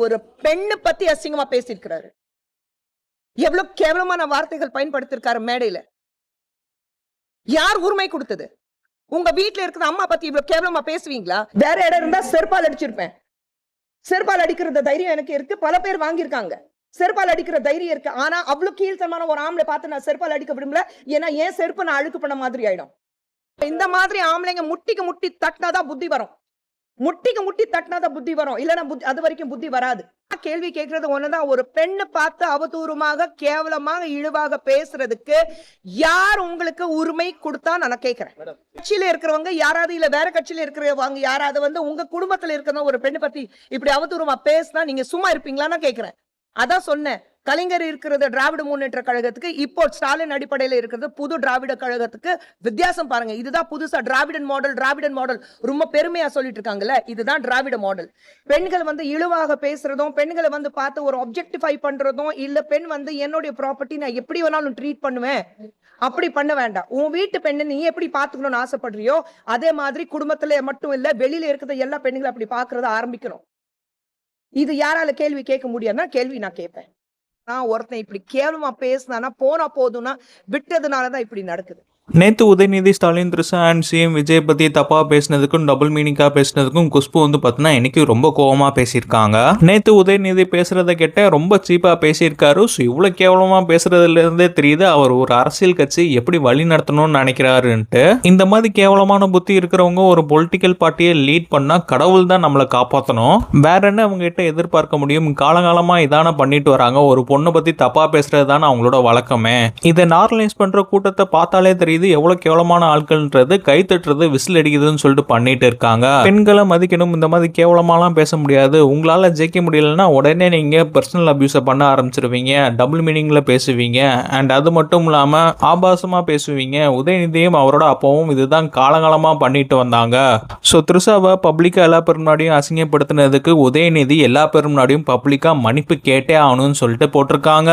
ஒரு பெண்ணு பத்தி அசிங்கமா பேசியிருக்கிறாரு. எவ்வளவு கேவலமான வார்த்தைகள் பயன்படுத்திருக்காரு மேடையில. யார் உரிமை கொடுத்தது? உங்க வீட்டுல இருக்கிற அம்மா பத்தி இவ்வளவு கேவலமா பேசுவீங்களா? வேற இடம் இருந்தா செருப்பால் அடிச்சிருப்பேன். செருப்பால் அடிக்கிற தைரியம் எனக்கு இருக்கு. பல பேர் வாங்கியிருக்காங்க. செருப்பால் அடிக்கிற தைரியம் இருக்கு. ஆனா அவ்வளவு கீழ்த்தனமான ஒரு ஆம்பளை பார்த்து நான் செருப்பால் அடிக்க விரும்பல. ஏன்னா ஏன் செருப்பு நான் அழுக்கு பண்ண மாதிரி ஆயிடும். இந்த மாதிரி ஆம்பளைங்க முட்டிக்கு முட்டி தட்டினாதான் புத்தி வரும். முட்டிக்கு முட்டி தட்டினாதான் புத்தி வரும். இல்லன்னா அது வரைக்கும் புத்தி வராது. கேள்வி கேட்கறது ஒண்ணுதான். ஒரு பெண்ணு பார்த்து அவதூறமாக கேவலமாக இழிவாக பேசுறதுக்கு யார் உங்களுக்கு உரிமை கொடுத்தா நான் கேட்கிறேன். கட்சியில இருக்கிறவங்க யாராவது இல்ல வேற கட்சியில இருக்கிறவங்க யாராவது உங்க குடும்பத்துல இருக்கிற ஒரு பெண்ணை பத்தி இப்படி அவதூறமா பேசினா நீங்க சும்மா இருப்பீங்களான்னு கேட்கிறேன். அதான் சொன்னேன். கலைஞர் இருக்கிறது திராவிட முன்னேற்ற கழகத்துக்கு, இப்போ ஸ்டாலின் அடிப்படையில் இருக்கிறது புது திராவிட கழகத்துக்கு வித்தியாசம் பாருங்க. இதுதான் புதுசா டிராவிடன் மாடல் ரொம்ப பெருமையா சொல்லிட்டு இருக்காங்கல்ல. இதுதான் டிராவிட மாடல். பெண்கள் இழிவாக பேசுறதும், பெண்களை பார்த்து ஒரு ஆப்ஜெக்டிஃபை பண்றதும், இல்ல பெண் என்னுடைய ப்ராப்பர்ட்டி நான் எப்படி வேணாலும் ட்ரீட் பண்ணுவேன், அப்படி பண்ண வேண்டாம். உன் வீட்டு பெண்ணை நீ எப்படி பாத்துக்கணும்னு ஆசைப்படுறியோ அதே மாதிரி குடும்பத்துல மட்டும் இல்ல வெளியில இருக்கிற எல்லா பெண்களும் அப்படி பாக்குறத ஆரம்பிக்கணும். இது யாரால கேள்வி கேட்க முடியாதுன்னா கேள்வி நான் கேட்பேன். நான் ஒருத்தன் இப்படி கேவலமா பேசினானா போனா போதும்னா விட்டதுனாலதான் இப்படி நடக்குது. நேற்று உதயநிதி ஸ்டாலின் த்ரிஷா அண்ட் சிஎம் விஜய் பற்றி தப்பாக பேசினதுக்கும் டபுள் மீனிங்காக பேசினதுக்கும் குஷ்பு பார்த்தீங்கன்னா எனக்கு ரொம்ப கோவமாக பேசியிருக்காங்க. நேற்று உதயநிதி பேசுகிறத கேட்ட ரொம்ப சீப்பாக பேசியிருக்காரு. ஸோ இவ்வளோ கேவலமாக பேசுறதுலேருந்தே தெரியுது அவர் ஒரு அரசியல் கட்சி எப்படி வழி நடத்தணும்னு நினைக்கிறாருன்ட்டு. இந்த மாதிரி கேவலமான புத்தி இருக்கிறவங்க ஒரு பொலிட்டிக்கல் பார்ட்டியை லீட் பண்ணால் கடவுள் தான் நம்மளை காப்பாற்றணும். வேற என்ன அவங்க கிட்ட எதிர்பார்க்க முடியும்? காலகாலமாக இதான பண்ணிட்டு வராங்க. ஒரு பொண்ணை பற்றி தப்பாக பேசுறது தானே அவங்களோட வழக்கமே. இதை நார்மலைஸ் பண்ணுற கூட்டத்தை பார்த்தாலே தெரியும் இது எவ்வளவு கேவலமான ஆட்கள்ன்றது. கை தட்டுறது விசில் அடிக்குதுன்னு சொல்லிட்டு பண்ணிட்டு இருக்காங்க. பெண்களை மதிக்கணும். இந்த மாதிரி கேவலமாலாம் பேச முடியாது. உங்களால ஜெயிக்க முடியலன்னா உடனே நீங்க பர்சனல் அபியூஸை பண்ண ஆரம்பிச்சிருவீங்க, டபுள் மீனிங்ல பேசுவீங்க, அண்ட் அது மட்டும் இல்லாம ஆபாசமா பேசுவீங்க. உதயநிதியும் அவரோட அப்பவும் இதுதான் காலகாலமா பண்ணிட்டு வந்தாங்க. ஸோ த்ரிஷாவை பப்ளிக்கா எல்லா பேர் முன்னாடியும் அசிங்கப்படுத்தினதுக்கு உதயநிதி எல்லா பேர் முன்னாடியும் பப்ளிக்கா மன்னிப்பு கேட்டே ஆகணும்னு சொல்லிட்டு போட்டிருக்காங்க.